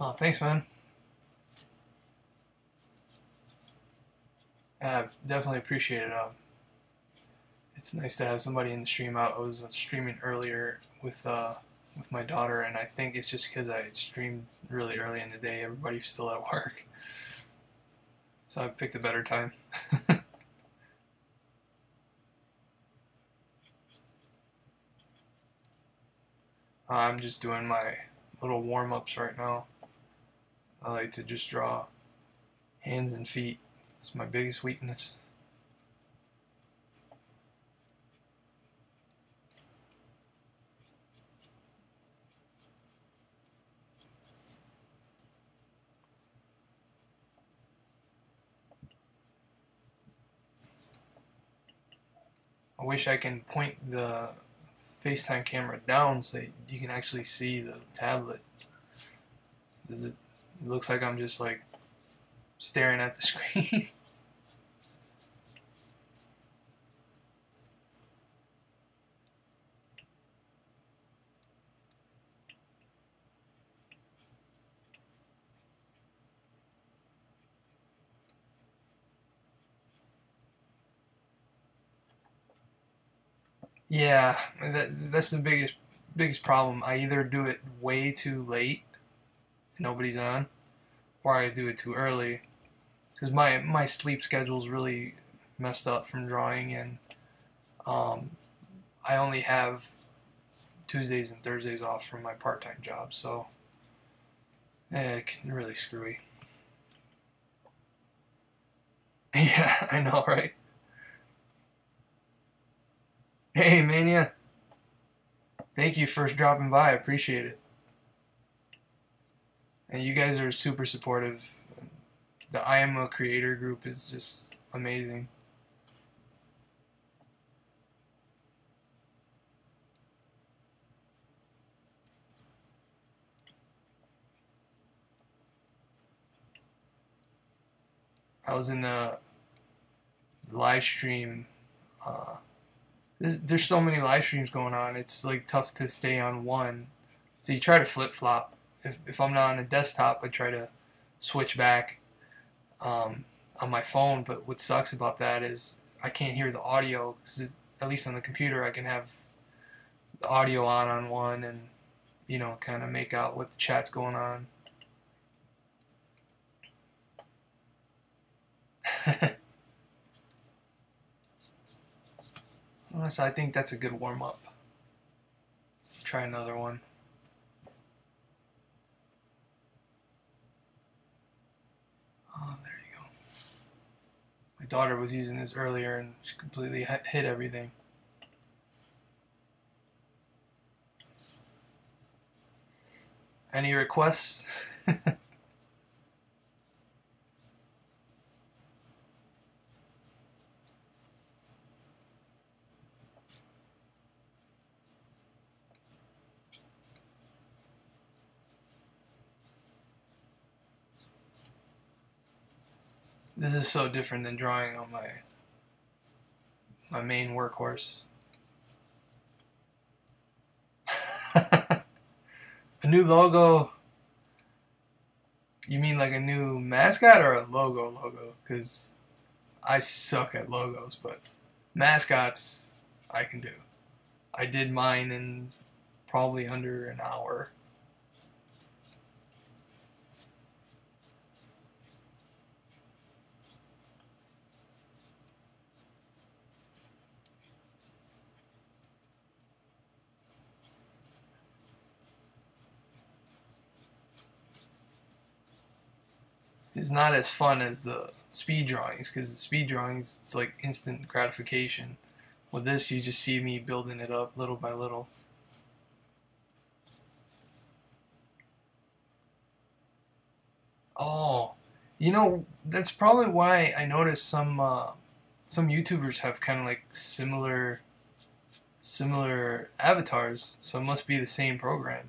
Oh, thanks, man. Definitely appreciate it. It's nice to have somebody in the stream. I was streaming earlier with my daughter, and I think it's just because I streamed really early in the day. Everybody's still at work, so I picked a better time. I'm just doing my little warm-ups right now. I like to just draw hands and feet. It's my biggest weakness. I wish I can point the FaceTime camera down so you can actually see the tablet. It looks like I'm just like staring at the screen. Yeah, that's the biggest problem. I either do it way too late, nobody's on, or I do it too early because my sleep schedule's really messed up from drawing, and um, I only have Tuesdays and Thursdays off from my part-time job, so it's really screwy. Yeah, I know, right? Hey, Mania, thank you for dropping by. I appreciate it. And you guys are super supportive. The I Am a Creator group is just amazing. I was in the live stream. Uh, there's so many live streams going on. It's like tough to stay on one. So you try to flip flop. If I'm not on a desktop, I try to switch back on my phone. But what sucks about that is I can't hear the audio because at least on the computer I can have the audio on one and kind of make out what the chat's going on. So I think that's a good warm up. Try another one. Oh, there you go. My daughter was using this earlier and she completely hit everything. Any requests? This is so different than drawing on my main workhorse. A new logo? You mean like a new mascot or a logo? Because I suck at logos, but mascots I can do. I did mine in probably under an hour. It's not as fun as the speed drawings because the speed drawings it's like instant gratification. With this, you just see me building it up little by little. Oh, that's probably why I noticed some YouTubers have kind of like similar avatars, so it must be the same program.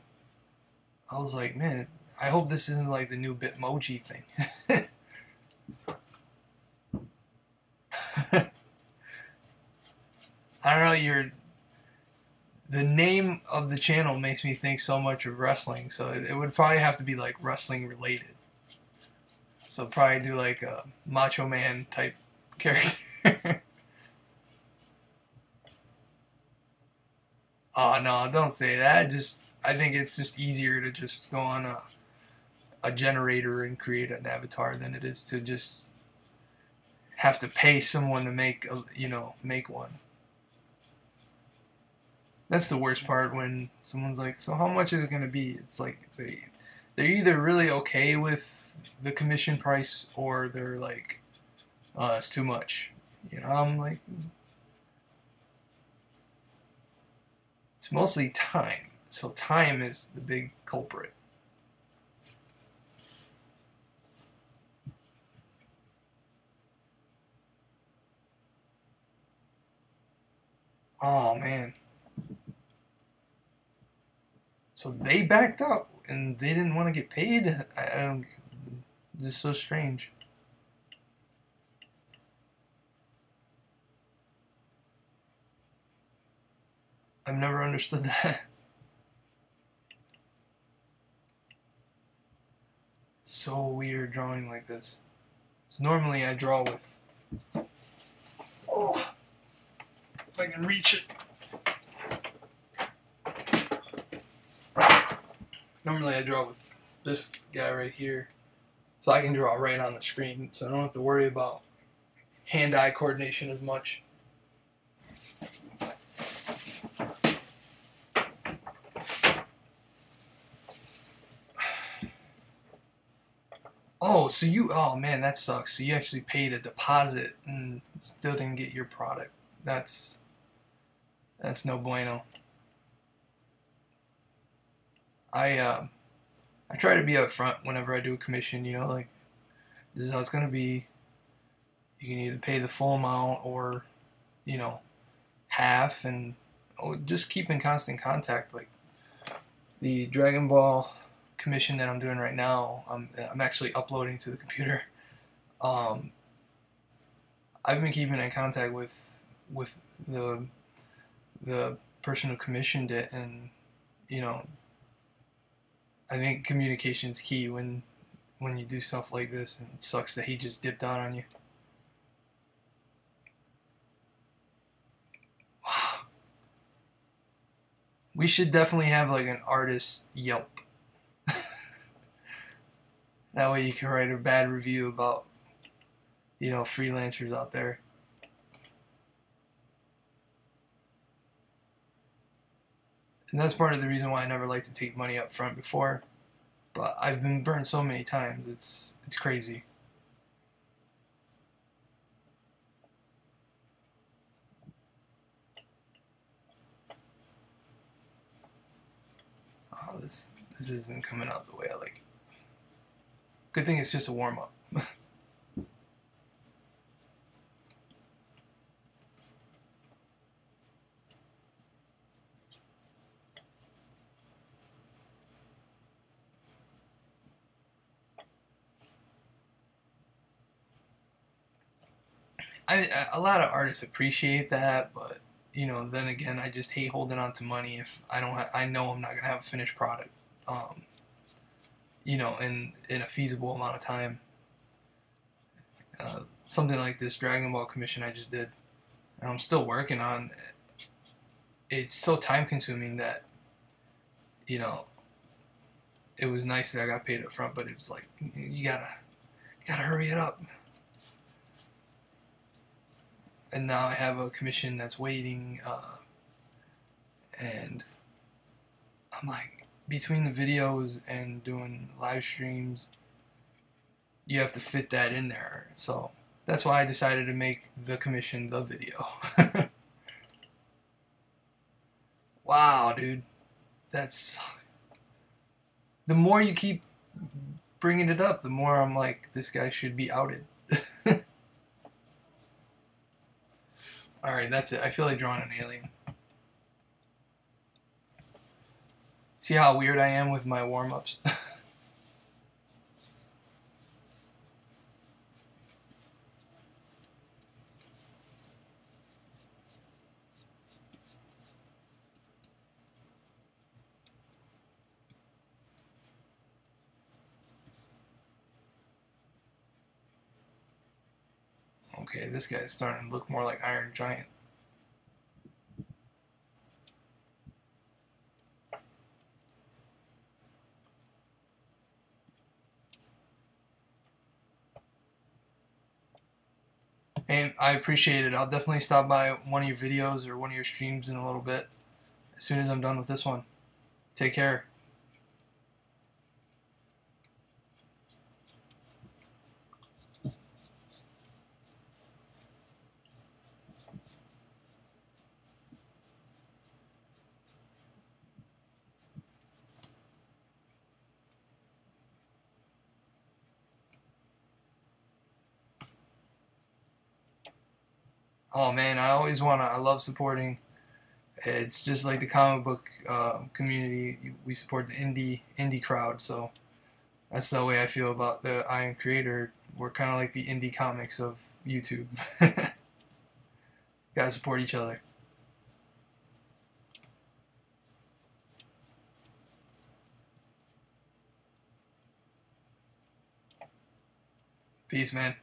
I was like, man, I hope this isn't like the new Bitmoji thing. I don't know, the name of the channel makes me think so much of wrestling, so it would probably have to be like wrestling related. So probably do like a Macho Man type character. Oh no, don't say that. Just I think it's just easier to just go on a generator and create an avatar than it is to just have to pay someone to make make one. That's the worst part when someone's like, "So how much is it gonna be?" It's like they're either really okay with the commission price or they're like, "Oh, it's too much." I'm like, it's mostly time. So time is the big culprit. Oh man. So they backed up and they didn't want to get paid. I don't. This is so strange. I've never understood that. It's so weird drawing like this. So normally I draw with. Oh, if I can reach it. Normally I draw with this guy right here. So I can draw right on the screen. So I don't have to worry about hand-eye coordination as much. Oh, so oh man, that sucks. So you actually paid a deposit and still didn't get your product. That's no bueno. I try to be upfront whenever I do a commission, like this is how it's gonna be. You can either pay the full amount or, half, and just keep in constant contact. Like the Dragon Ball commission that I'm doing right now, I'm actually uploading to the computer. I've been keeping in contact with the person who commissioned it, and I think communication's key when you do stuff like this, and it sucks that he just dipped out on you. We should definitely have like an artist Yelp. That way you can write a bad review about, freelancers out there. And that's part of the reason why I never liked to take money up front before. But I've been burned so many times, it's crazy. Oh, this isn't coming out the way I like it. Good thing it's just a warm-up. A lot of artists appreciate that, but then again, I just hate holding on to money if I don't. I know I'm not gonna have a finished product. In a feasible amount of time. Something like this Dragon Ball commission I just did, and I'm still working on. It's so time consuming that it was nice that I got paid up front, but it was like you gotta hurry it up. And now I have a commission that's waiting, and I'm like, between the videos and doing live streams, you have to fit that in there. So that's why I decided to make the commission the video. Wow, dude. That's... The more you keep bringing it up, the more I'm like, this guy should be outed. Alright, that's it. I feel like drawing an alien. See how weird I am with my warm-ups? Okay, this guy's starting to look more like Iron Giant. And I appreciate it. I'll definitely stop by one of your videos or one of your streams in a little bit as soon as I'm done with this one. Take care. Oh man, I love supporting. It's just like the comic book community. We support the indie crowd, so that's the way I feel about the I Am Creator. We're kind of like the indie comics of YouTube. Gotta support each other. Peace, man.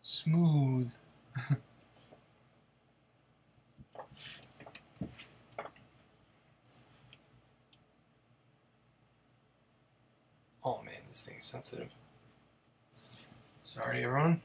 Smooth. Oh man, this thing's sensitive. Sorry, everyone.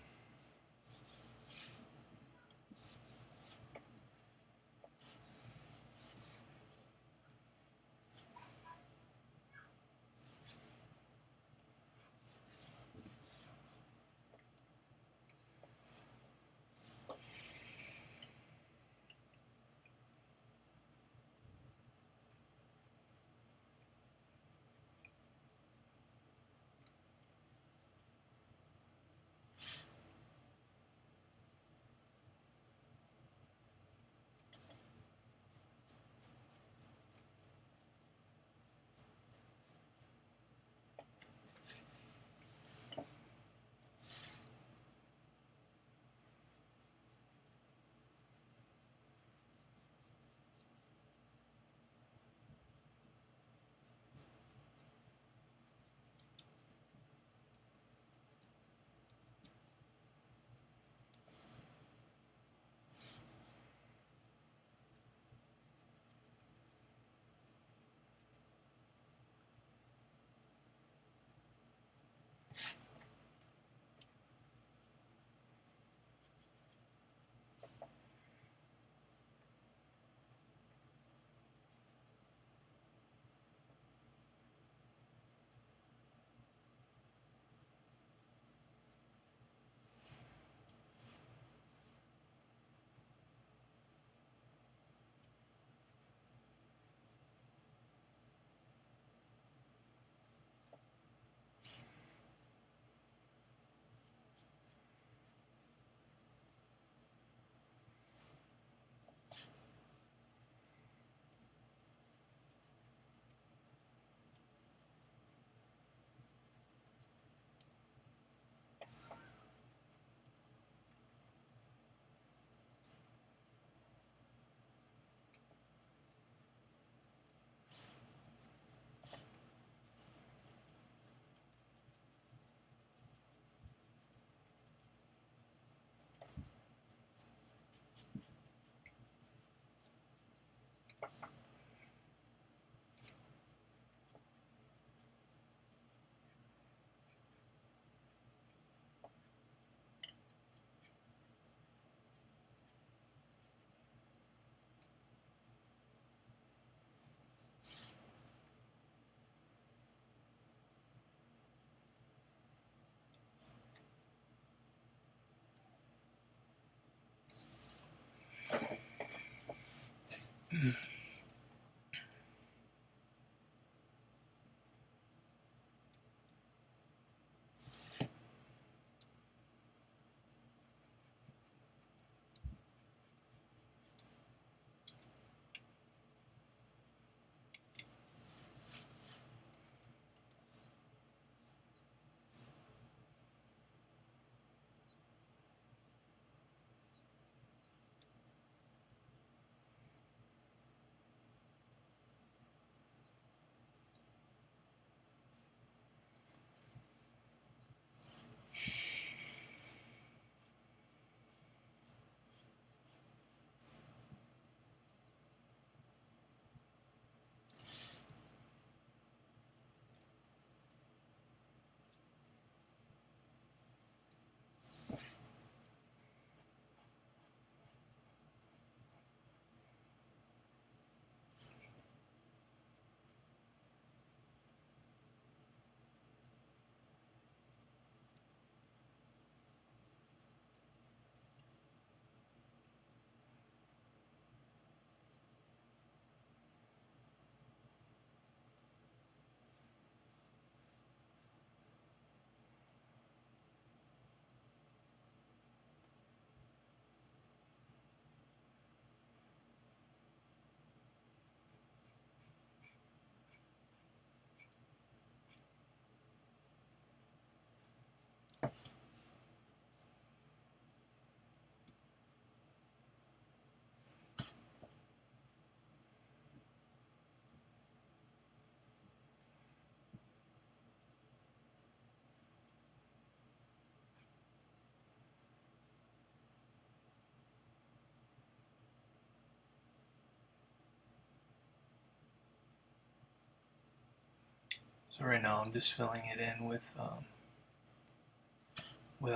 So right now I'm just filling it in with a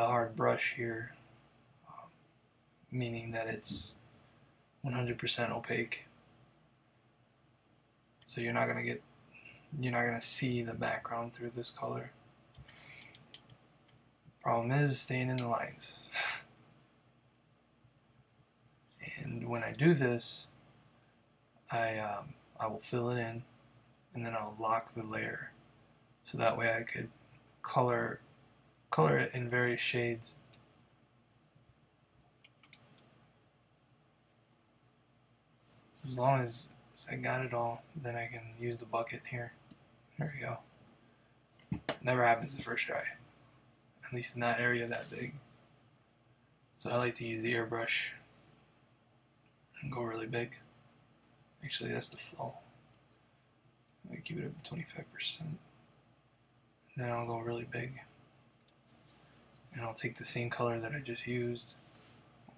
hard brush here, meaning that it's 100% opaque. So you're not gonna see the background through this color. Problem is staying in the lines. And when I do this, I will fill it in, and then I'll lock the layer, so that way I could color it in various shades. As long as I got it all, then I can use the bucket here. There we go. It never happens the first try, at least in that area that big. So I like to use the airbrush and go really big. Actually, that's the flow. I keep it up to 25%. Then I'll go really big. And I'll take the same color that I just used.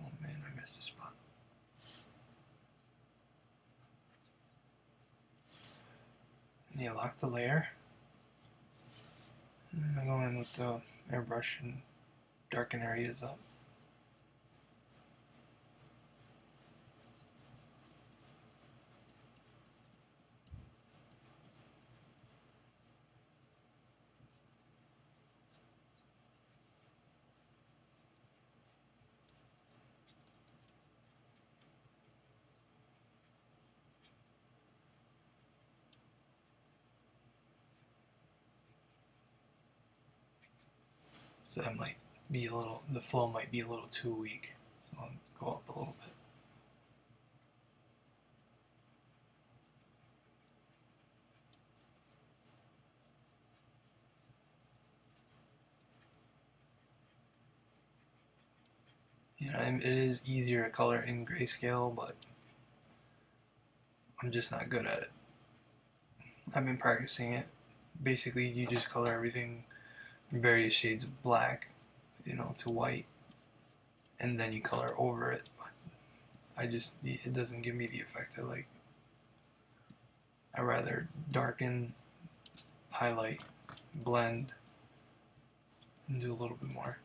Oh man, I missed a spot. And you lock the layer. And I go in with the airbrush and darken areas up. So that might be the flow might be a little too weak. So I'll go up a little bit. You know, it is easier to color in grayscale, but I'm just not good at it. I've been practicing it. Basically, you just color everything in various shades of black, to white, and then you color over it. It doesn't give me the effect I like. I rather darken, highlight, blend, and do a little bit more.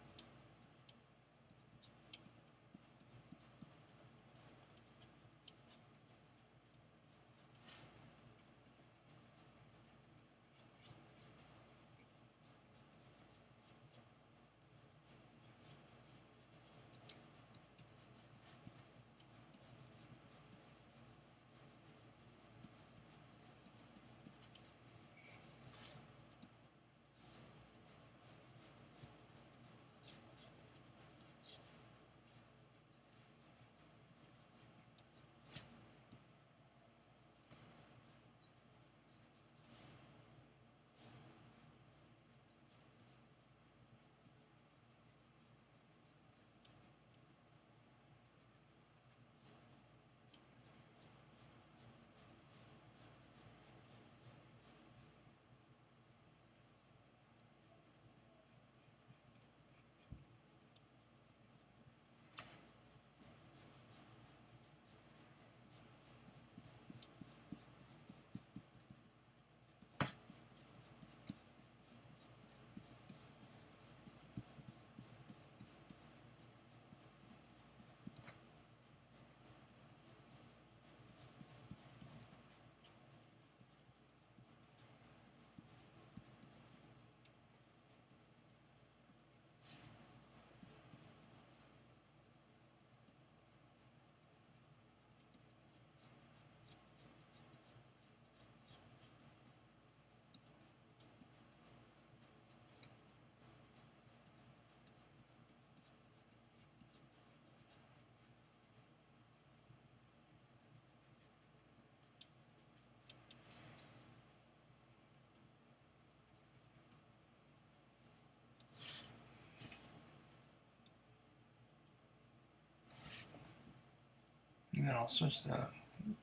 And then I'll switch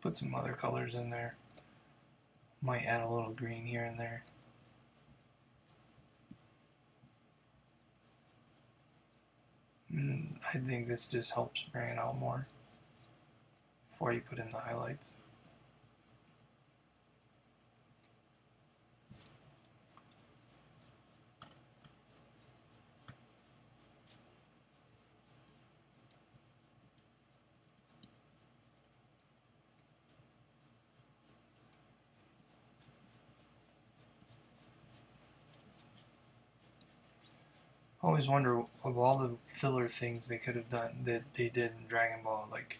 put some other colors in there. Might add a little green here and there. And I think this just helps bring it out more before you put in the highlights. I always wonder of all the filler things they could have done that they did in Dragon Ball, like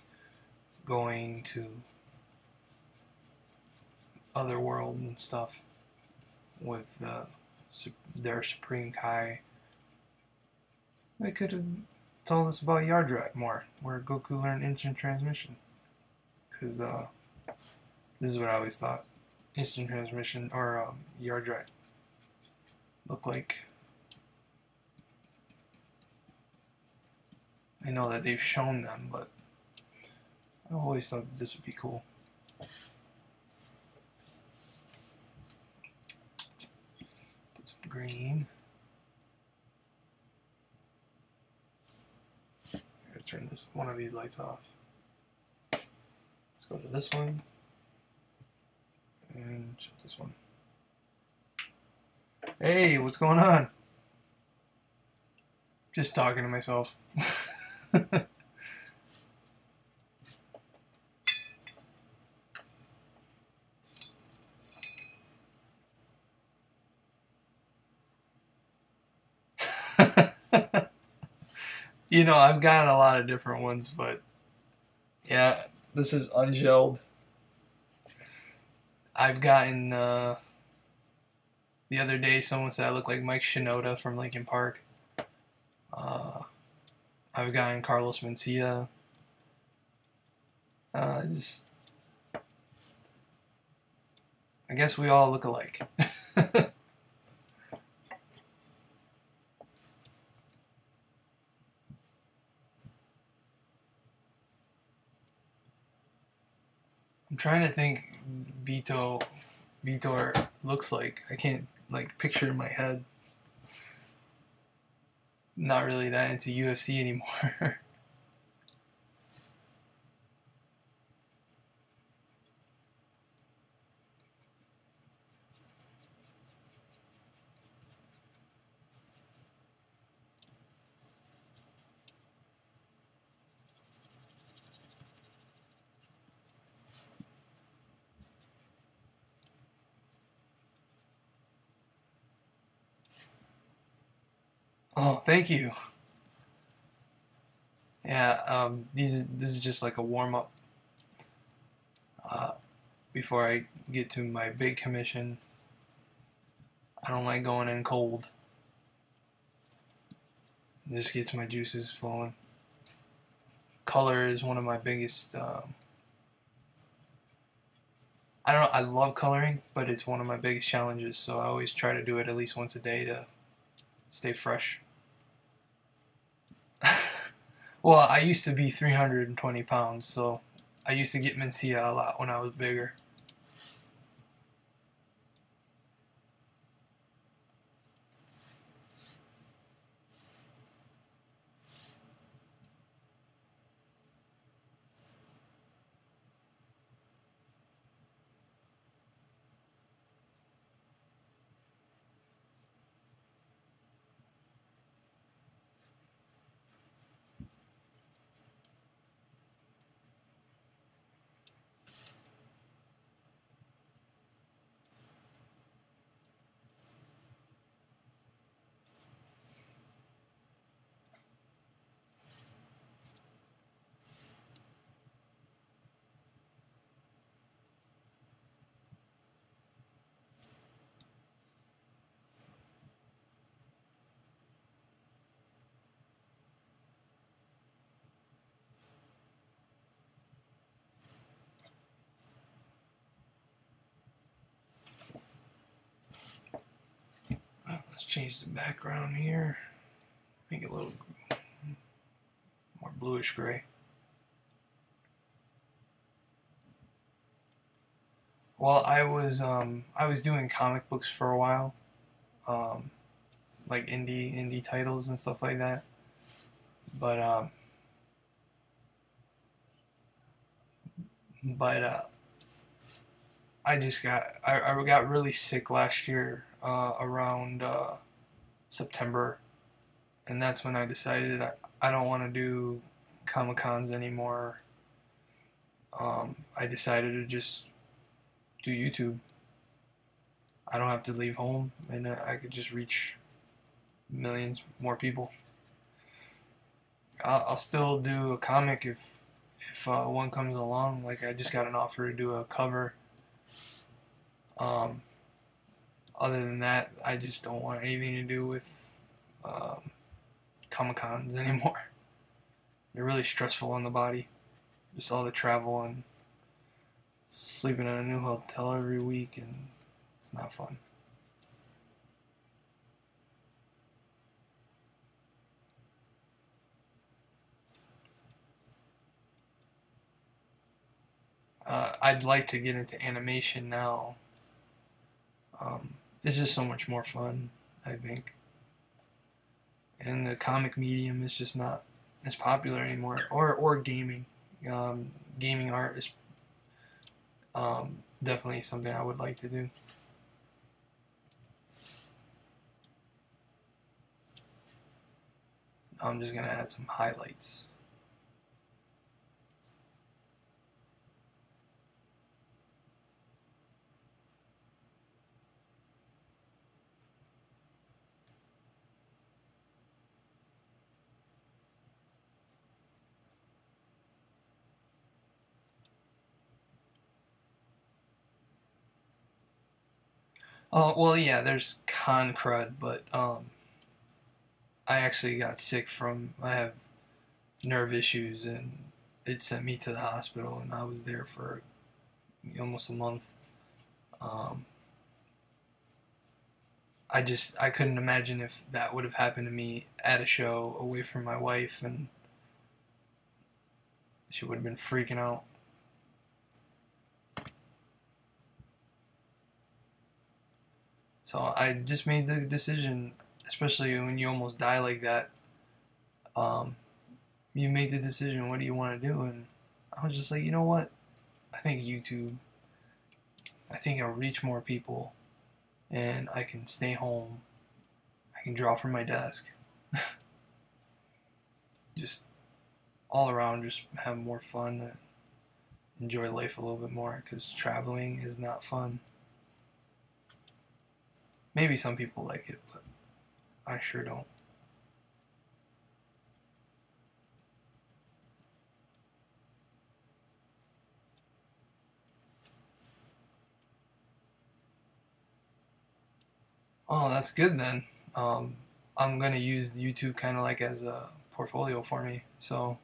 going to other world and stuff with their Supreme Kai. They could have told us about Yardrat more, where Goku learned instant transmission. Because this is what I always thought instant transmission or Yardrat looked like. I know that they've shown them, but I always thought that this would be cool. Put some green. I'm gonna turn one of these lights off. Let's go to this one and shut this one. Hey, what's going on? Just talking to myself. You know, I've gotten a lot of different ones, but yeah, this is ungelled. I've gotten, the other day someone said I look like Mike Shinoda from Linkin Park. I've gotten Carlos Mencia. I guess we all look alike. I'm trying to think Vitor looks like. I can't like picture in my head. Not really that into UFC anymore. Oh, thank you. Yeah, this is just like a warm up before I get to my big commission. I don't like going in cold. It just gets my juices flowing. Color is one of my biggest. I don't know. I love coloring, but it's one of my biggest challenges. So I always try to do it at least once a day to stay fresh. Well, I used to be 320 pounds, so I used to get Mencia a lot when I was bigger. Let's change the background here. Make it a little more bluish gray. Well, I was doing comic books for a while, like indie titles and stuff like that. But I got really sick last year around September, and that's when I decided I don't want to do Comic Cons anymore. I decided to just do YouTube. I don't have to leave home, and I could just reach millions more people. I'll still do a comic if one comes along. Like I just got an offer to do a cover. Um, Other than that, I just don't want anything to do with Comic Cons anymore. They're really stressful on the body. Just all the travel and sleeping in a new hotel every week, and it's not fun. I'd like to get into animation now. It's just so much more fun, I think. And the comic medium is just not as popular anymore. Or gaming. Gaming art is definitely something I would like to do. I'm just gonna add some highlights. Oh well, yeah. There's con crud, but I actually got sick from. I have nerve issues, and it sent me to the hospital, and I was there for almost a month. Um, I couldn't imagine if that would have happened to me at a show away from my wife, and she would have been freaking out. So I just made the decision, especially when you almost die like that. Um, you made the decision. What do you want to do? And I was just like, you know what? I think YouTube. I think I'll reach more people, and I can stay home. I can draw from my desk. Just all around, just have more fun, and enjoy life a little bit more. Because traveling is not fun. Maybe some people like it, but I sure don't. Oh, that's good then. Um, I'm gonna use YouTube kind of like as a portfolio for me. So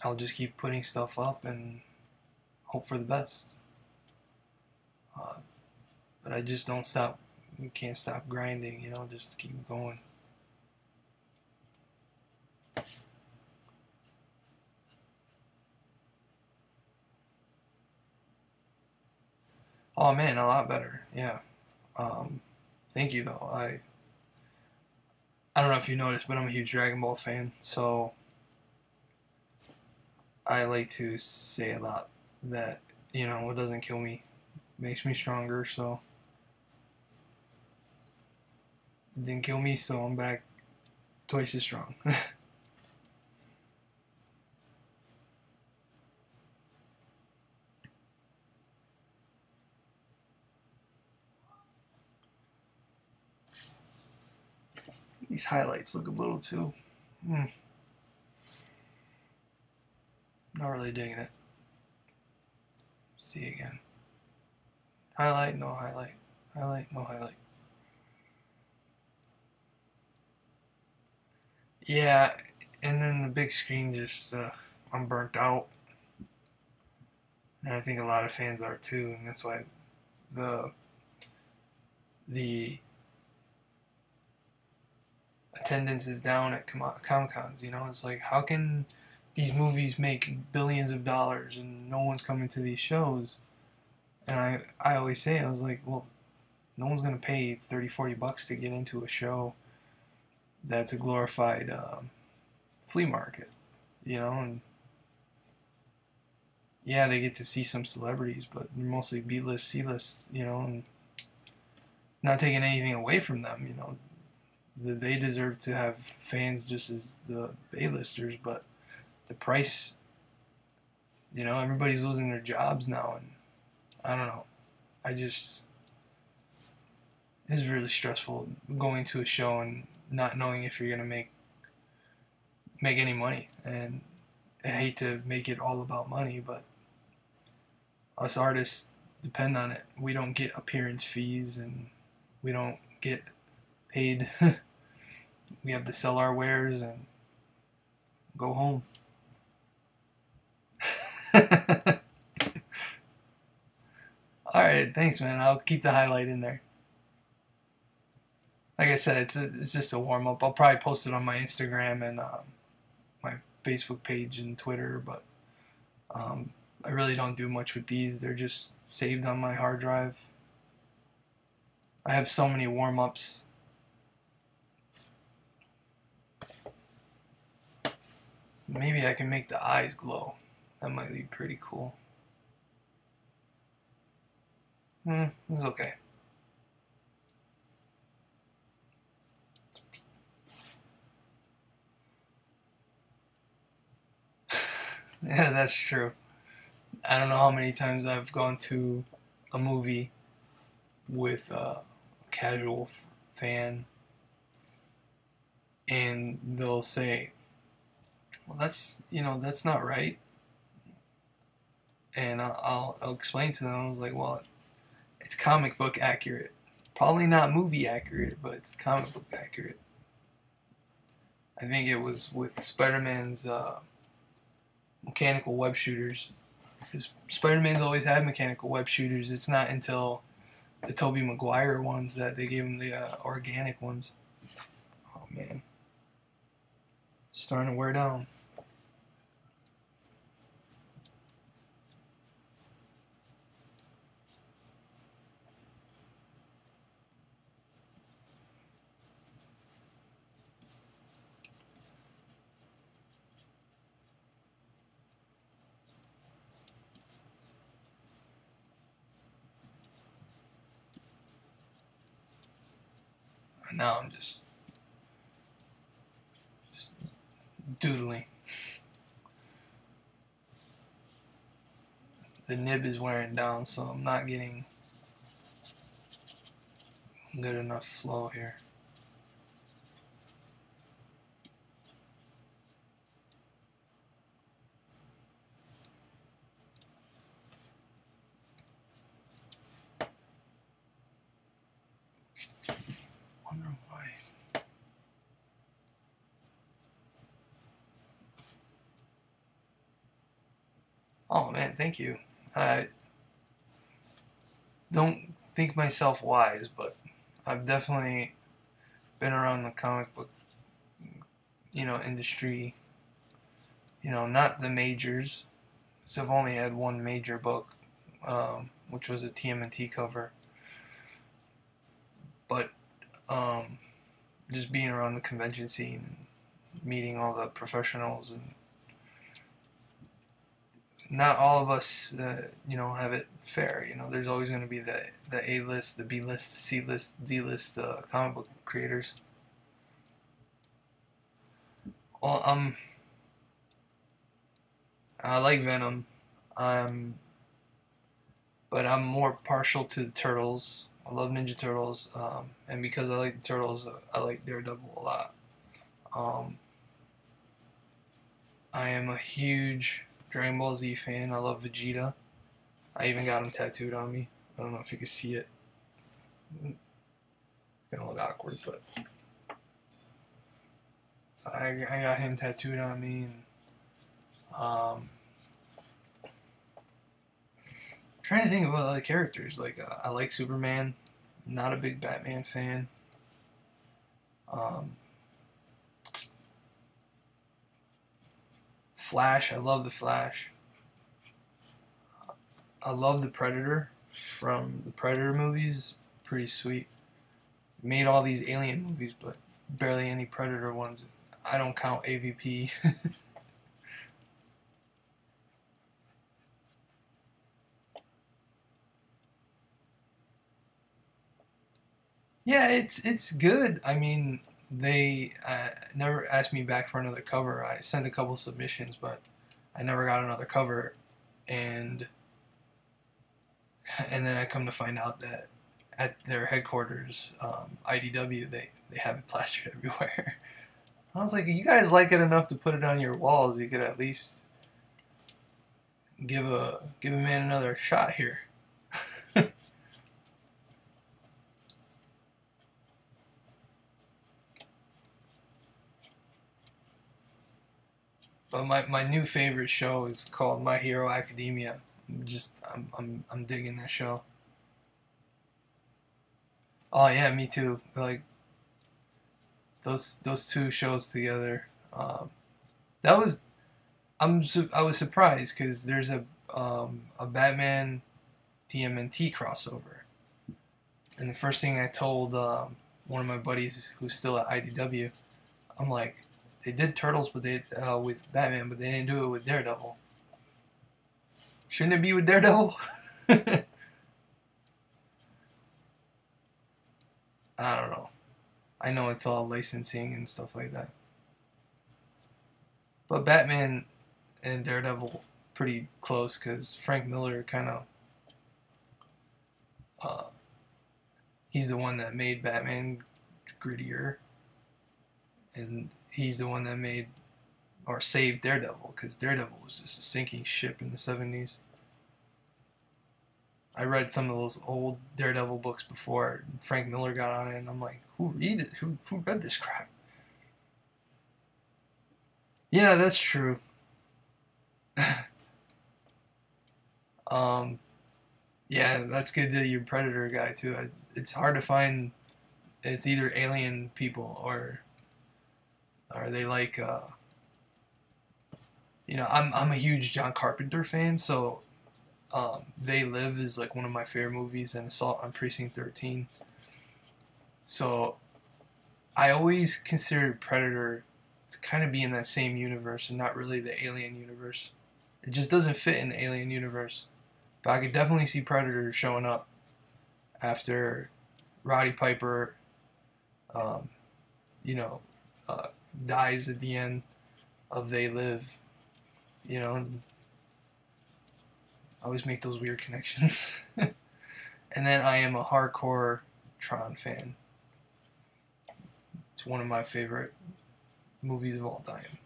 I'll just keep putting stuff up and hope for the best. Uh, but I just don't stop. You can't stop grinding. Just keep going. Oh man, a lot better. Yeah. Um, Thank you though. I don't know if you noticed, but I'm a huge Dragon Ball fan. So I like to say a lot that what doesn't kill me makes me stronger. So it didn't kill me, so I'm back twice as strong. These highlights look a little too. Not really digging it. See again. Highlight, no highlight. Highlight, no highlight. Yeah, and then the big screen just, I'm burnt out. And I think a lot of fans are too, and that's why the the attendance is down at Comic Cons. It's like, how can these movies make billions of dollars and no one's coming to these shows? And I always say, I was like, well, no one's gonna pay 30, $40 to get into a show that's a glorified flea market, and yeah, they get to see some celebrities, but they're mostly B-list, C-list, and not taking anything away from them, they deserve to have fans just as the A-listers, but the price, everybody's losing their jobs now, and I don't know. I just, it's really stressful going to a show and not knowing if you're gonna make any money. And I hate to make it all about money, but us artists depend on it. We don't get appearance fees, and we don't get paid. We have to sell our wares and go home. Alright, thanks, man. I'll keep the highlight in there. Like I said, it's just a warm up. I'll probably post it on my Instagram and my Facebook page and Twitter, but I really don't do much with these. They're just saved on my hard drive. I have so many warm ups. Maybe I can make the eyes glow. That might be pretty cool. It's okay. Yeah, that's true. I don't know how many times I've gone to a movie with a casual fan, and they'll say, "Well, that's not right," and I'll explain to them. I was like, "Well, it's comic book accurate. Probably not movie accurate, but it's comic book accurate." I think it was with Spider-Man's mechanical web shooters. Because Spider-Man's always had mechanical web shooters. It's not until the Tobey Maguire ones that they gave him the organic ones. Oh man, it's starting to wear down. Now I'm just doodling. The nib is wearing down, so I'm not getting good enough flow here. Wonder why. Oh man, thank you. I don't think myself wise, but I've definitely been around the comic book, industry. Not the majors. So I've only had one major book, which was a TMNT cover. But just being around the convention scene, and meeting all the professionals, and not all of us, have it fair. There's always going to be the A list, the B list, the C list, D list comic book creators. Well, I like Venom, but I'm more partial to the Turtles. I love Ninja Turtles, and because I like the Turtles, I like Daredevil a lot. Um, I am a huge Dragon Ball Z fan. I love Vegeta. I even got him tattooed on me. I don't know if you can see it. It's gonna look awkward, but so I got him tattooed on me, and trying to think of other characters. Like I like Superman. Not a big Batman fan. Flash. I love the Flash. I love the Predator from the Predator movies. Pretty sweet. Made all these alien movies, but barely any Predator ones. I don't count AVP. Yeah, it's good. I mean, they never asked me back for another cover. I sent a couple submissions, but I never got another cover, and then I come to find out that at their headquarters, IDW, they have it plastered everywhere. I was like, you guys like it enough to put it on your walls, you could at least give a man another shot here. But my new favorite show is called My Hero Academia. Just I'm digging that show. Oh yeah, me too. Like those two shows together. That was I was surprised because there's a Batman TMNT crossover, and the first thing I told one of my buddies who's still at IDW, I'm like, they did Turtles, but they with Batman, but they didn't do it with Daredevil. Shouldn't it be with Daredevil? I don't know. I know it's all licensing and stuff like that. But Batman and Daredevil pretty close because Frank Miller kind of he's the one that made Batman grittier, and he's the one that made or saved Daredevil because Daredevil was just a sinking ship in the 70s. I read some of those old Daredevil books before Frank Miller got on it, and I'm like, who read it? Who read this crap? Yeah, that's true. Yeah, that's good that you're Predator guy too. It's hard to find. It's either alien people or are they like you know, I'm a huge John Carpenter fan, so They Live is like one of my favorite movies, and Assault on Precinct 13. So I always considered Predator to kind of be in that same universe and not really the Alien universe. It just doesn't fit in the Alien universe. But I could definitely see Predator showing up after Roddy Piper, you know, dies at the end of They Live. You know, I always make those weird connections. And then I am a hardcore Tron fan. It's one of my favorite movies of all time.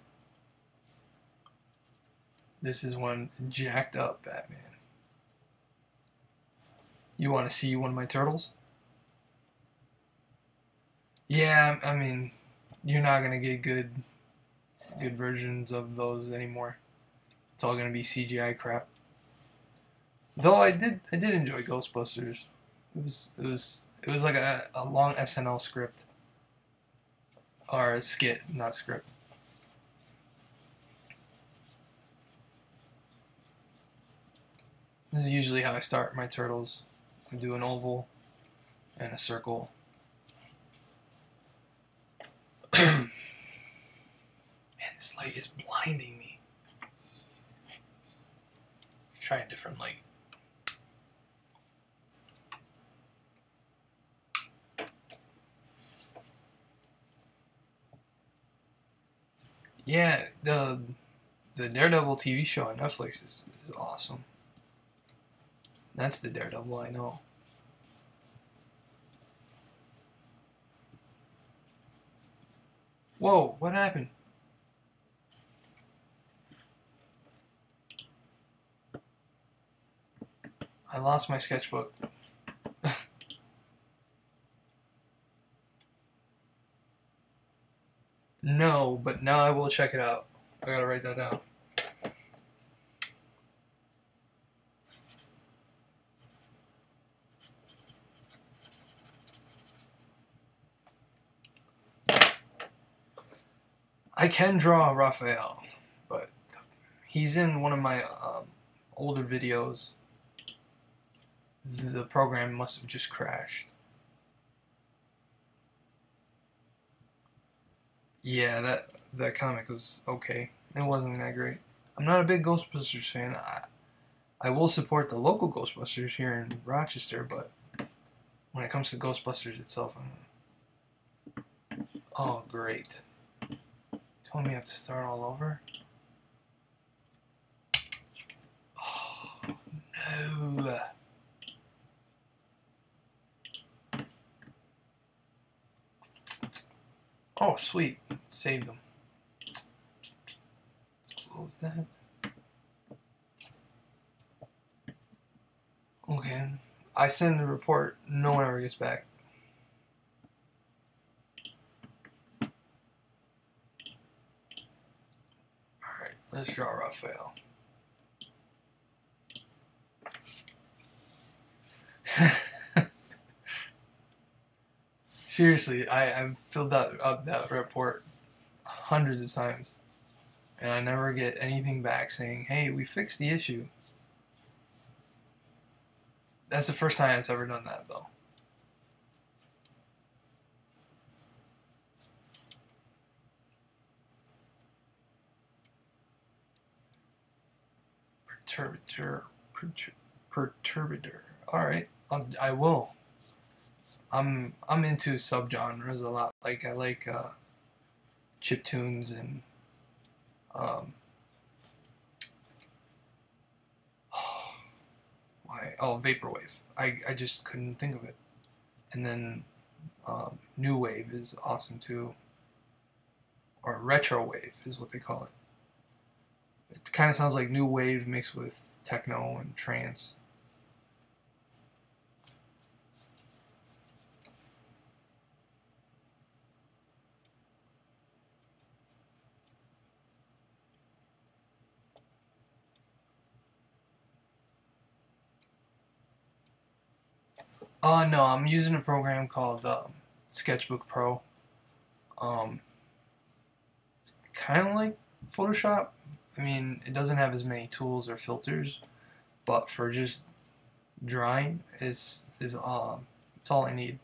This is one jacked up Batman. You want to see one of my turtles? Yeah, I mean, you're not gonna get good versions of those anymore. It's all gonna be CGI crap. Though I did enjoy Ghostbusters. It was like a long SNL script. Or a skit, not script. This is usually how I start my turtles. I do an oval and a circle. Man, this light is blinding me. Try a different light. Yeah, the Daredevil TV show on Netflix is awesome. That's the Daredevil I know. Whoa, what happened? I lost my sketchbook. No, but now I will check it out. I gotta write that down. I can draw Raphael, but he's in one of my older videos. The program must have just crashed. Yeah, that comic was okay. It wasn't that great. I'm not a big Ghostbusters fan. I will support the local Ghostbusters here in Rochester, but when it comes to Ghostbusters itself, oh great. Told me I have to start all over? Oh, no. Oh, sweet. Saved them. Let's close that. Okay. I send the report. No one ever gets back. Alright, let's draw Raphael. Seriously, I've filled up that report hundreds of times, and I never get anything back saying, hey, we fixed the issue. That's the first time it's ever done that, though. Perturbator. Alright, I will. I'm into subgenres a lot. Like I like chiptunes and vaporwave. I just couldn't think of it. And then new wave is awesome too, or retro wave is what they call it. It kind of sounds like new wave mixed with techno and trance. No, I'm using a program called Sketchbook Pro. It's kind of like Photoshop. I mean, it doesn't have as many tools or filters, but for just drawing, it's all I need.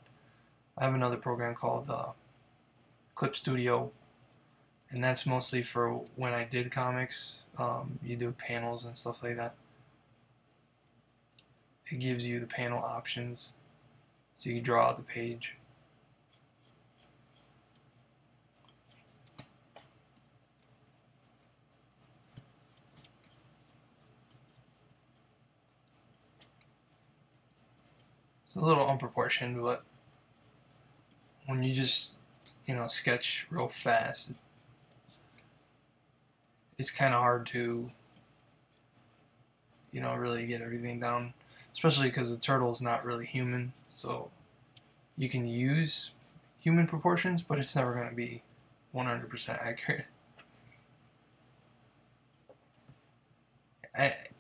I have another program called Clip Studio, and that's mostly for when I did comics. You do panels and stuff like that. It gives you the panel options, so you can draw out the page. It's a little unproportioned, but when you just, sketch real fast, it's kind of hard to, really get everything down. Especially because the turtle is not really human, so you can use human proportions, but it's never going to be 100% accurate.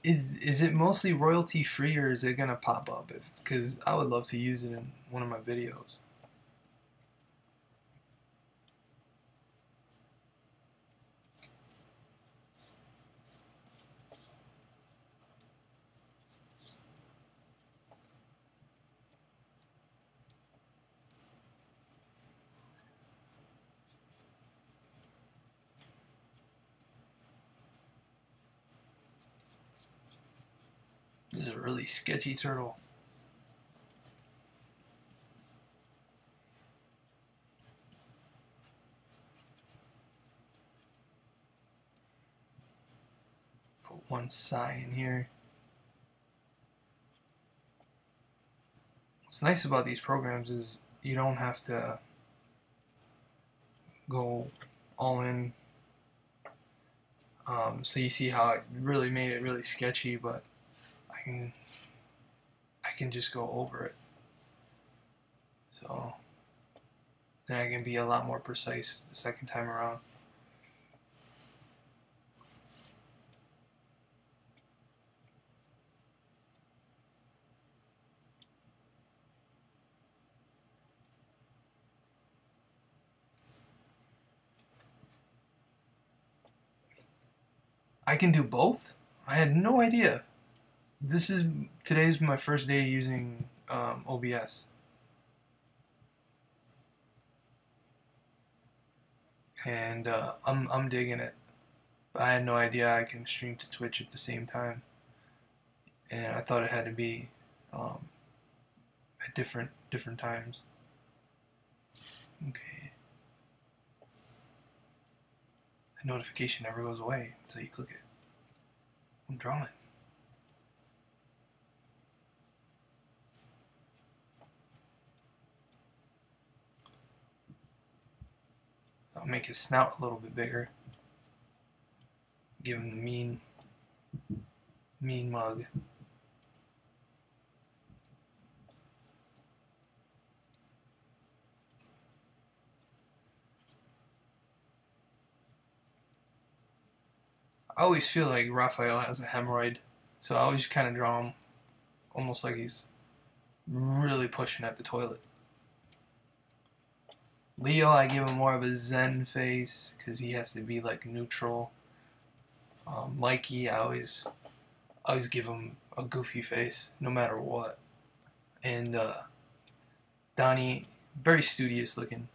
Is it mostly royalty free, or is it going to pop up? Because I would love to use it in one of my videos. This is a really sketchy turtle. Put one sigh in here. What's nice about these programs is you don't have to go all in. So you see how it really made it really sketchy, but I can just go over it. So then I can be a lot more precise the second time around. I can do both? I had no idea. Today's my first day using OBS. And I'm digging it. I had no idea I can stream to Twitch at the same time. And I thought it had to be at different times. Okay. The notification never goes away until you click it. I'm drawing. I'll make his snout a little bit bigger. Give him the mean mug. I always feel like Raphael has a hemorrhoid, so I always kind of draw him almost like he's really pushing at the toilet. Leo, I give him more of a zen face because he has to be like neutral. Mikey, I always give him a goofy face no matter what. And Donnie, very studious looking.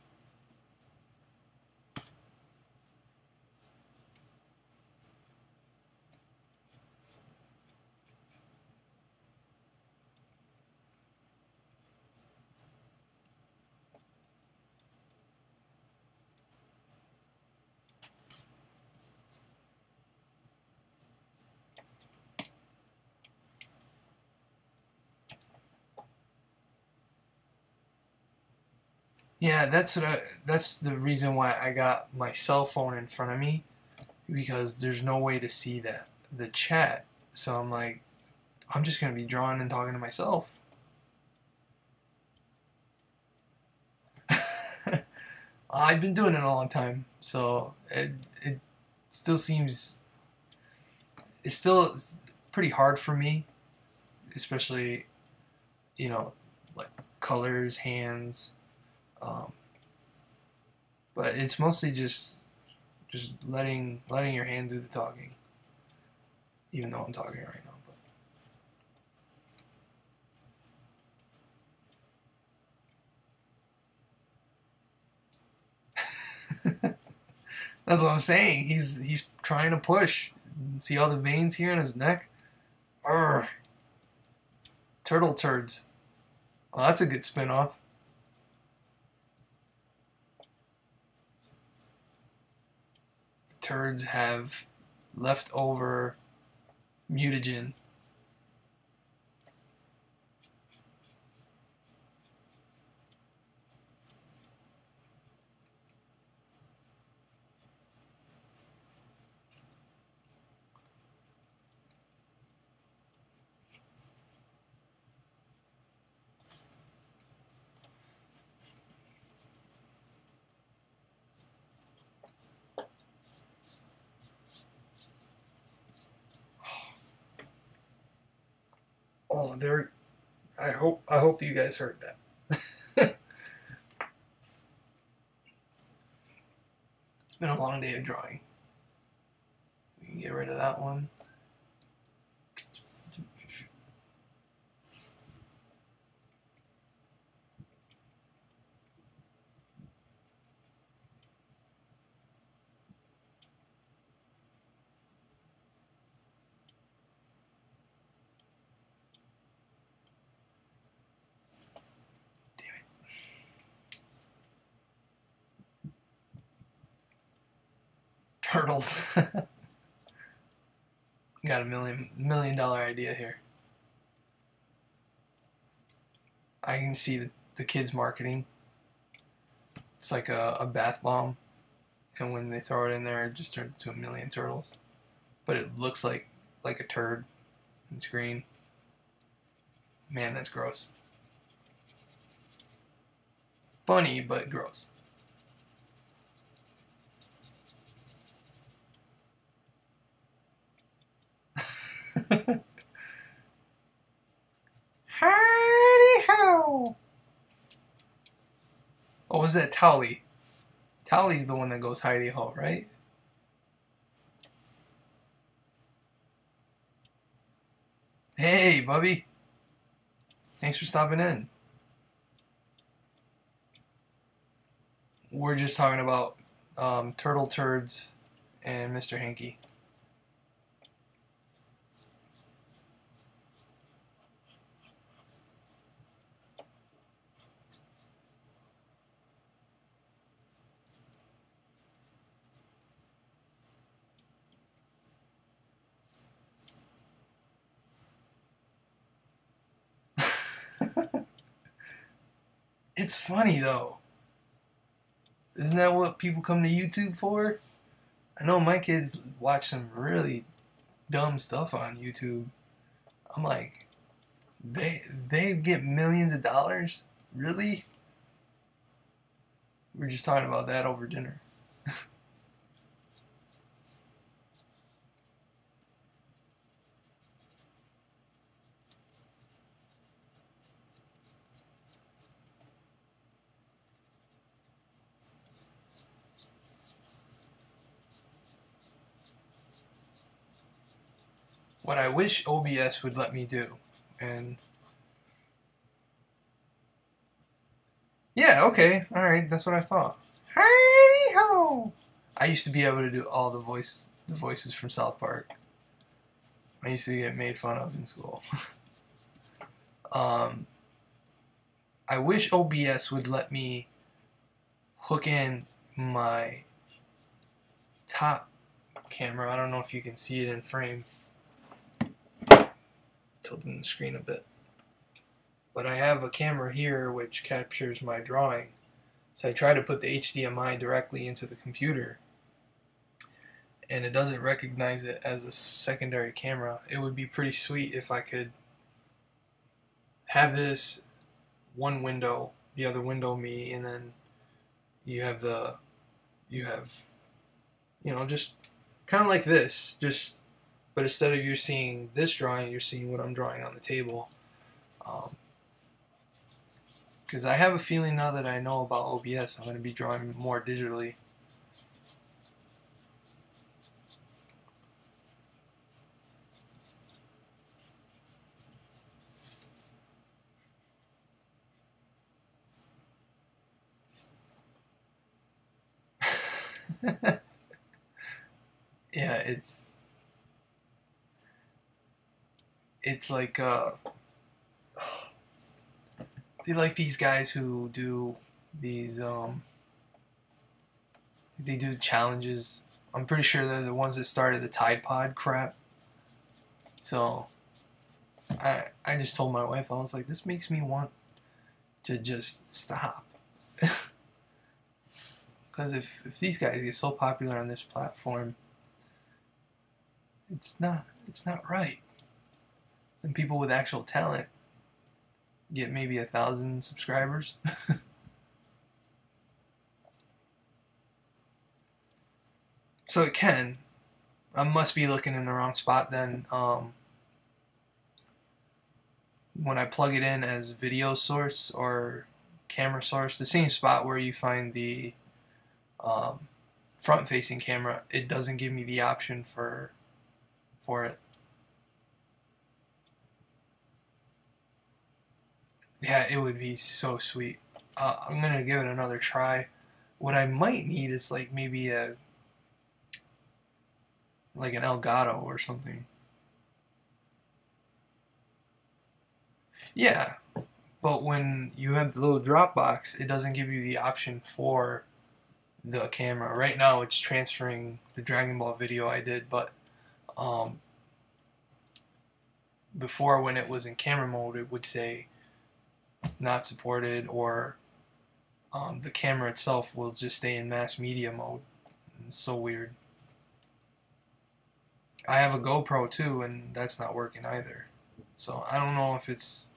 Yeah, that's the reason why I got my cell phone in front of me, because there's no way to see the chat. So I'm like, I'm just gonna be drawing and talking to myself. I've been doing it a long time, so it still seems it's still pretty hard for me, especially like colors, hands. Um, but it's mostly just letting your hand do the talking, even though I'm talking right now. But that's what I'm saying. He's trying to push. See all the veins here in his neck? Urgh. Turtle turds. Oh, that's a good spin-off. The turds have leftover mutagen. Oh, there. I hope you guys heard that. It's been a long day of drawing. We can get rid of that one. Turtles. Got a million dollar idea here. I can see the kids marketing. It's like a bath bomb, and when they throw it in there, it just turns into a million turtles. But it looks like a turd. It's green. Man, that's gross. Funny, but gross. Howdy ho! Oh, was that Towley? Towley's the one that goes hidey ho, right? Hey, Bubby. Thanks for stopping in. We're just talking about turtle turds and Mr. Hanky. It's funny though. Isn't that what people come to YouTube for? I know my kids watch some really dumb stuff on YouTube. I'm like, they get millions of dollars? Really? We were just talking about that over dinner. What I wish OBS would let me do, and yeah, okay, all right, that's what I thought. Hi ho! I used to be able to do all the voices from South Park. I used to get made fun of in school. um, I wish OBS would let me hook in my top camera. I don't know if you can see it in frame. Tilting the screen a bit. But I have a camera here which captures my drawing. So I try to put the HDMI directly into the computer, and it doesn't recognize it as a secondary camera. It would be pretty sweet if I could have this one window, the other window me, and then you have just kind of like this, but instead of you seeing this drawing, you're seeing what I'm drawing on the table. Because I have a feeling now that I know about OBS, I'm going to be drawing more digitally. Yeah, it's like they like these guys who do these they do challenges. I'm pretty sure they're the ones that started the Tide Pod crap. So I just told my wife, I was like, this makes me want to just stop. Because if these guys get so popular on this platform, it's not right. And people with actual talent get maybe 1,000 subscribers. So it can. I must be looking in the wrong spot then. When I plug it in as video source or camera source, the same spot where you find the front-facing camera, it doesn't give me the option for it. Yeah, it would be so sweet. I'm gonna give it another try. What I might need is like maybe like an Elgato or something. Yeah, but when you have the little drop box, it doesn't give you the option for the camera. Right now, it's transferring the Dragon Ball video I did, but before, when it was in camera mode, it would say not supported, or the camera itself will just stay in mass media mode. It's so weird. I have a GoPro too, and that's not working either. So I don't know if it's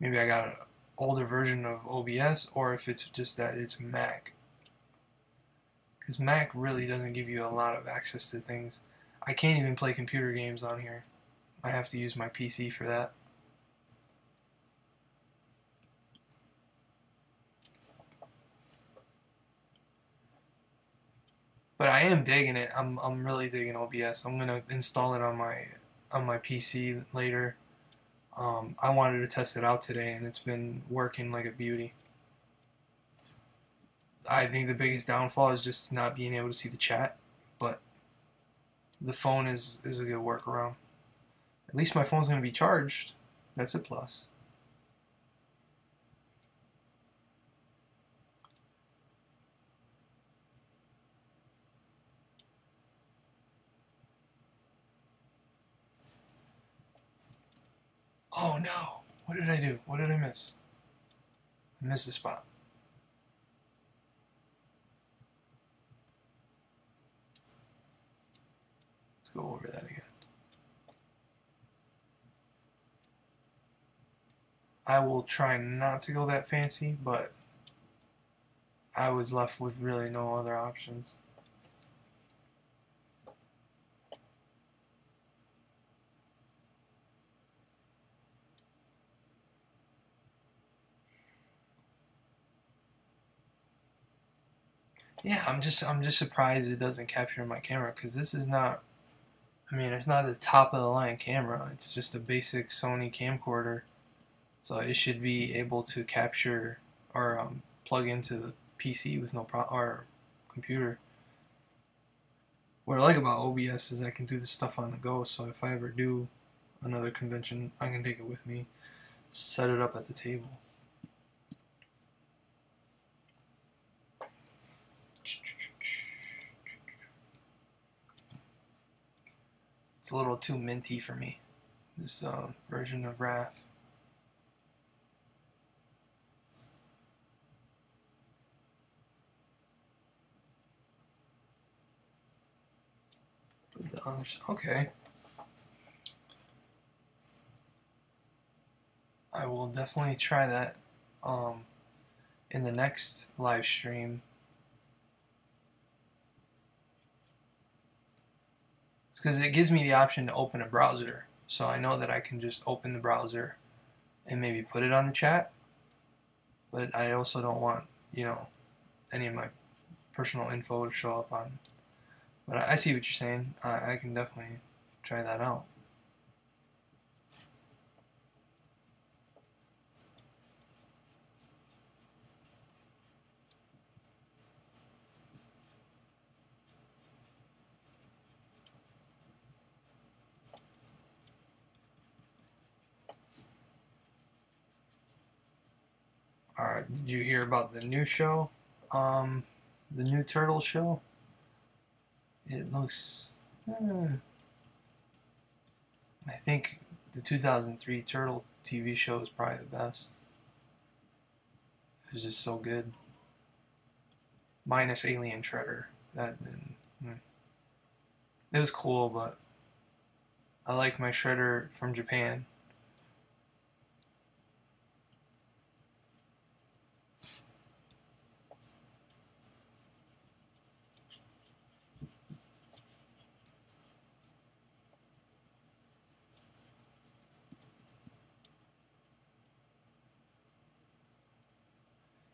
maybe I got an older version of OBS, or if it's just that it's Mac. Because Mac really doesn't give you a lot of access to things. I can't even play computer games on here. I have to use my PC for that. But I am digging it. I'm really digging OBS. I'm gonna install it on my PC later. I wanted to test it out today, and it's been working like a beauty. I think the biggest downfall is just not being able to see the chat, but the phone is a good workaround. At least my phone's going to be charged. That's a plus. Oh no! What did I do? What did I miss? I missed a spot. Let's go over that again. I will try not to go that fancy, but I was left with really no other options. Yeah, I'm just surprised it doesn't capture my camera, because this is not, I mean, it's not the top of the line camera. It's just a basic Sony camcorder, so it should be able to capture or plug into the PC with no problem, or computer. What I like about OBS is I can do this stuff on the go, so if I ever do another convention, I can take it with me, set it up at the table. It's a little too minty for me, this version of RAF. The others, okay. I will definitely try that in the next live stream. Because it gives me the option to open a browser, so I know that I can just open the browser and maybe put it on the chat, but I also don't want, you know, any of my personal info to show up on. But I see what you're saying. I can definitely try that out. Alright, did you hear about the new show? The new Turtle show? It looks... I think the 2003 Turtle TV show is probably the best. It was just so good. Minus Alien Shredder. It was cool, but I like my Shredder from Japan.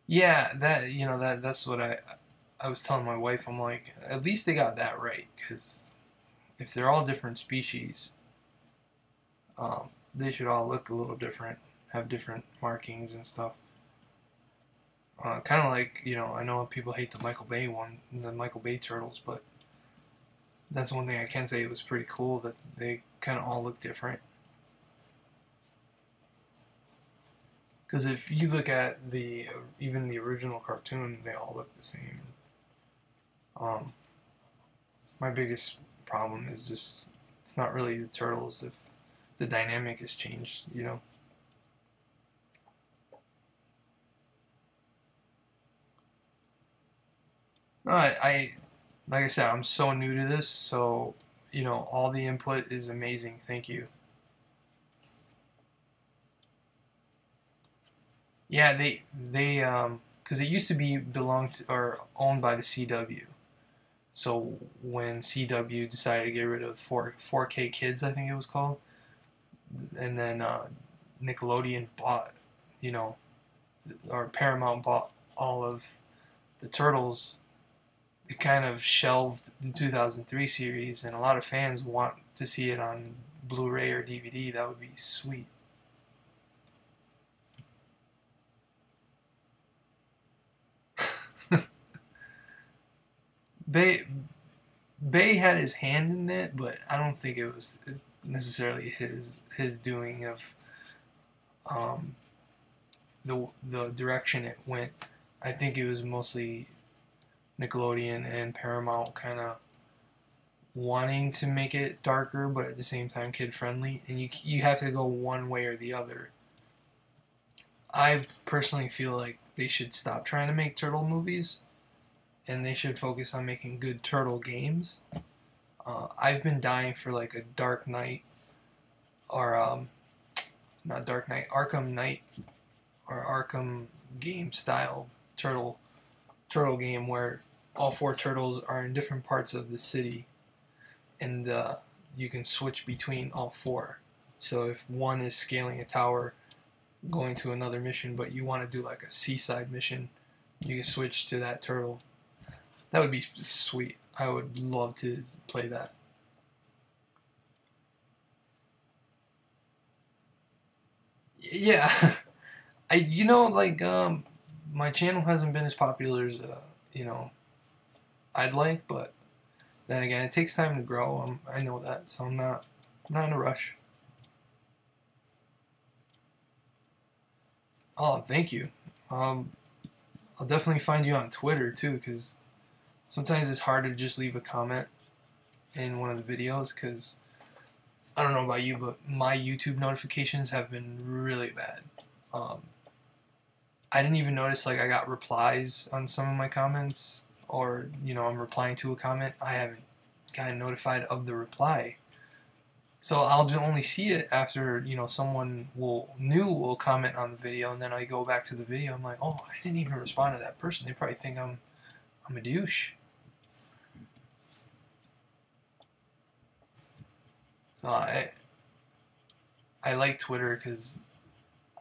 Yeah, that's what I was telling my wife. I'm like, at least they got that right, because if they're all different species, they should all look a little different, have different markings and stuff. Kind of like, I know people hate the Michael Bay one, the Michael Bay turtles, but that's one thing I can say. It was pretty cool that they kind of all look different. Because if you look at even the original cartoon, they all look the same. My biggest problem is just, it's not really the turtles if the dynamic has changed, No, like I said, I'm so new to this, so, all the input is amazing. Thank you. Yeah, because it used to be belonged to, or owned by the CW. So when CW decided to get rid of 4K Kids, I think it was called, and then Nickelodeon bought, or Paramount bought all of the Turtles, it kind of shelved the 2003 series, and a lot of fans want to see it on Blu-ray or DVD. That would be sweet. Bay had his hand in it, but I don't think it was necessarily his doing of the direction it went. I think it was mostly Nickelodeon and Paramount kind of wanting to make it darker, but at the same time kid friendly, and you have to go one way or the other. I personally feel like they should stop trying to make turtle movies, and they should focus on making good turtle games. I've been dying for like a Dark Knight or not Dark Knight, Arkham Knight or Arkham game style turtle game where all four turtles are in different parts of the city, and you can switch between all four. So if one is scaling a tower, going to another mission, but you want to do like a seaside mission, you can switch to that turtle. That would be sweet. I would love to play that. Yeah, like my channel hasn't been as popular as you know I'd like, but then again, it takes time to grow. I know that, so I'm not in a rush. Oh, thank you. Um, I'll definitely find you on Twitter too, because sometimes it's hard to just leave a comment in one of the videos. Because I don't know about you, but my YouTube notifications have been really bad. Um, I didn't even notice like I got replies on some of my comments, or I'm replying to a comment. I haven't gotten notified of the reply. So I'll just only see it after, someone will comment on the video, and then I go back to the video. I'm like, oh, I didn't even respond to that person. They probably think I'm a douche. So I like Twitter because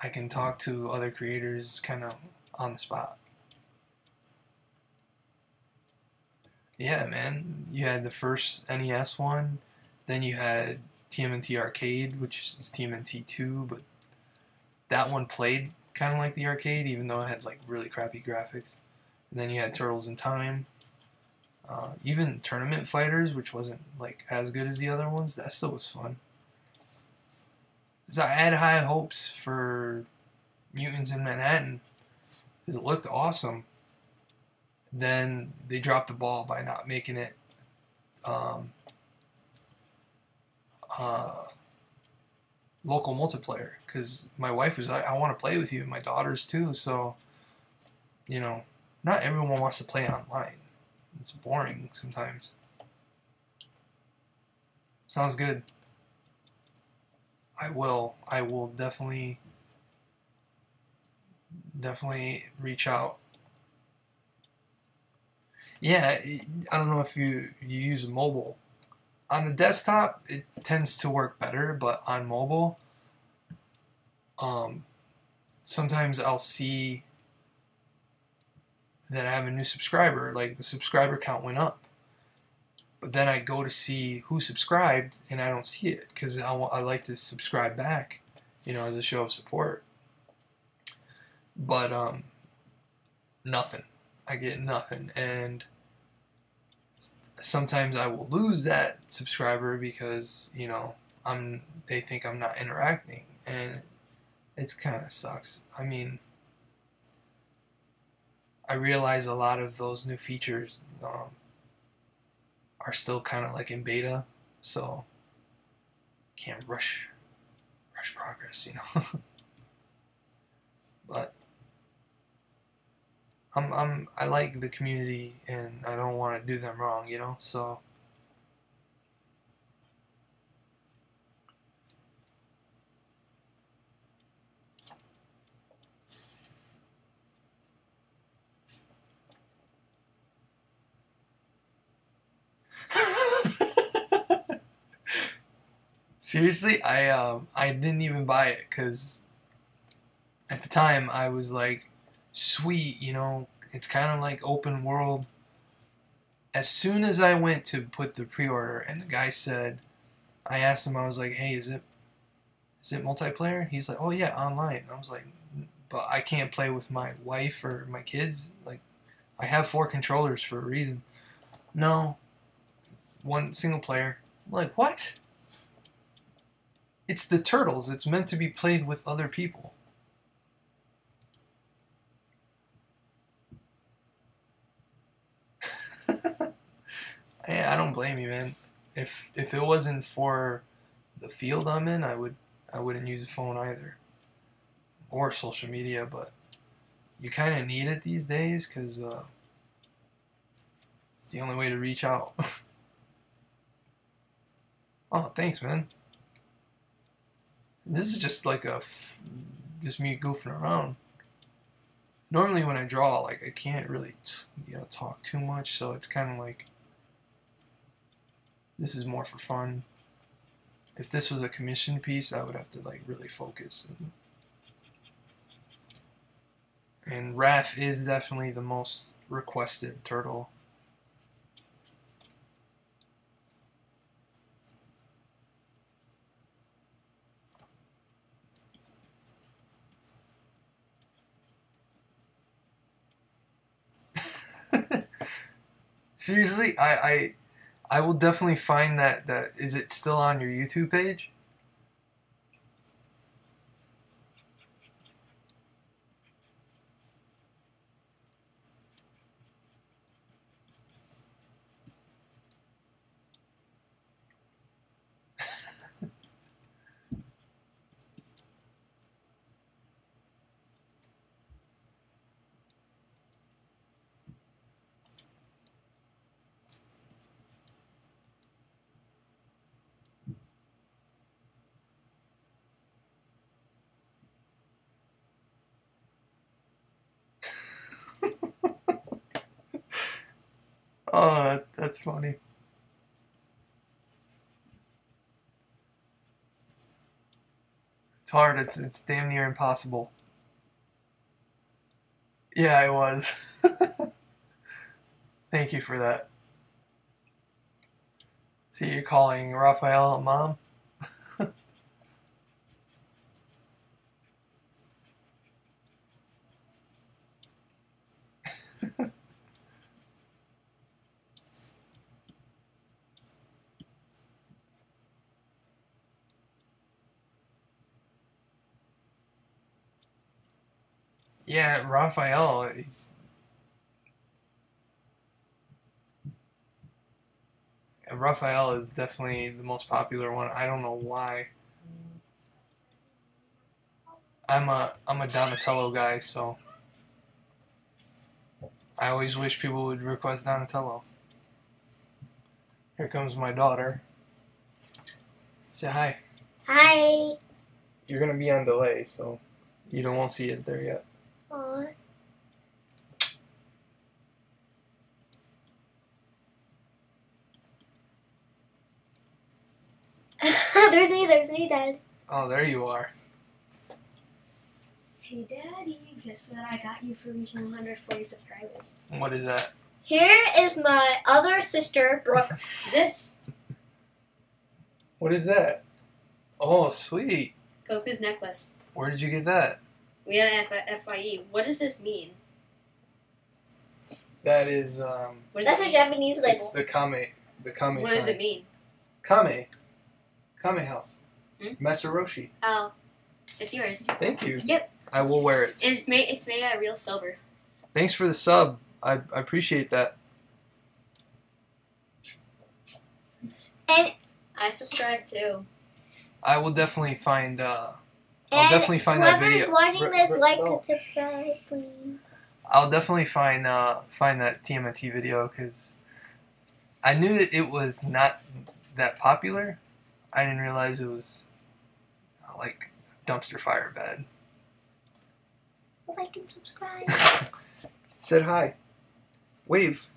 I can talk to other creators kind of on the spot. Yeah, man. You had the first NES one, then you had TMNT Arcade, which is TMNT 2, but that one played kind of like the arcade, even though it had like really crappy graphics. And then you had Turtles in Time. Even Tournament Fighters, which wasn't like as good as the other ones, that still was fun. So I had high hopes for Mutants in Manhattan because it looked awesome. Then they dropped the ball by not making it um, local multiplayer, because my wife was like, I want to play with you, and my daughters too, so not everyone wants to play online. It's boring sometimes. Sounds good. I will definitely reach out. Yeah, I don't know if you use mobile. On the desktop, it tends to work better, but on mobile, um, sometimes I'll see that I have a new subscriber, like the subscriber count went up. But then I go to see who subscribed, and I don't see it, because I like to subscribe back, as a show of support. But, nothing. I get nothing, and sometimes I will lose that subscriber because, they think I'm not interacting, and it kind of sucks. I mean, I realize a lot of those new features are still kind of like in beta, so can't rush progress, But I like the community, and I don't want to do them wrong, So seriously, I didn't even buy it because at the time I was like, sweet, it's kind of like open world. As soon as I went to put the pre-order, and the guy said, I asked him, I was like, hey, is it multiplayer? He's like, oh yeah, online. I was like, but I can't play with my wife or my kids. Like, I have 4 controllers for a reason. No, one single player. I'm like, what? It's the Turtles. It's meant to be played with other people. I don't blame you, man. If it wasn't for the field I'm in, I wouldn't use a phone either, or social media. But you kind of need it these days because it's the only way to reach out. Oh, thanks, man. This is just like just me goofing around. Normally when I draw, like I can't really talk too much, so it's kind of like this is more for fun. If this was a commissioned piece, I would have to like really focus. And Raph is definitely the most requested turtle. Seriously, I will definitely find that. Is it still on your YouTube page? Oh, that's funny. It's hard. It's damn near impossible. Yeah, I was. Thank you for that. See, you're calling Raphael a mom? Yeah, Raphael, Raphael is definitely the most popular one. I don't know why. I'm a Donatello guy, so I always wish people would request Donatello. Here comes my daughter. Say hi. Hi. You're gonna be on delay, so you won't see it there yet. Aww. there's me, Dad. Oh, there you are. Hey Daddy, guess what I got you for reaching 140 subscribers? What is that? Here is my other sister, Brooke. This. What is that? Oh, sweet. Goku's necklace. Where did you get that? We had FYE. What does this mean? That is What does That's it a mean? Japanese it's label. the Kame What sign. does it mean? Kame house. Hmm? Masaroshi. Oh, it's yours. Thank you. Yep. I will wear it. And it's made out of real silver. Thanks for the sub. I appreciate that. And I subscribe too. I will definitely find I'll and definitely find that video. whoever's watching this, like no. and subscribe, please. I'll definitely find that TMNT video because I knew that it was not that popular. I didn't realize it was like dumpster fire bad. Like and subscribe. Said hi. Wave.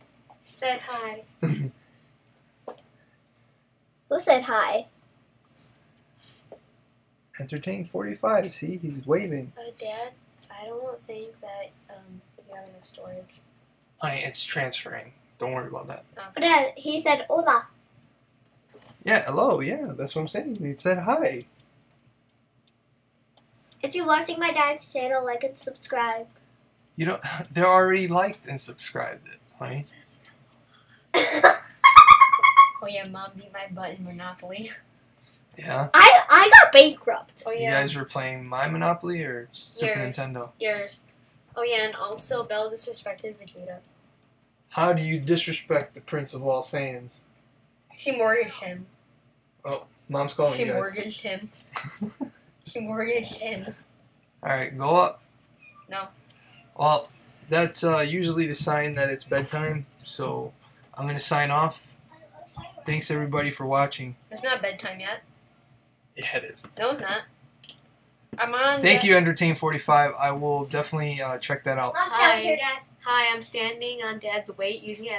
Said hi. Who said hi? Entertain 45. See, he's waving. Dad, I don't think that you have enough storage. Honey, it's transferring. Don't worry about that. But Dad, he said hola. Yeah, hello. Yeah, that's what I'm saying. He said hi. If you're watching my dad's channel, like and subscribe. You don't. They're already liked and subscribed it, honey. Oh yeah, Mom beat my butt in Monopoly. Yeah. I got bankrupt. Oh You yeah, guys were playing My Monopoly or Super Yours. Nintendo? yours. Oh yeah, and also Belle disrespected Vegeta. How do you disrespect the Prince of all Saiyans? She mortgaged him. Mom's calling She you guys. mortgaged him. She mortgaged him. Alright, go up. No. Well, that's usually the sign that it's bedtime, so I'm going to sign off. Thanks everybody for watching. It's not bedtime yet. Yeah, it is. No, it's not. I'm on. Thank you, Entertain45. I will definitely check that out. Mom's Hi. down here, Dad. Hi, I'm standing on Dad's weight using it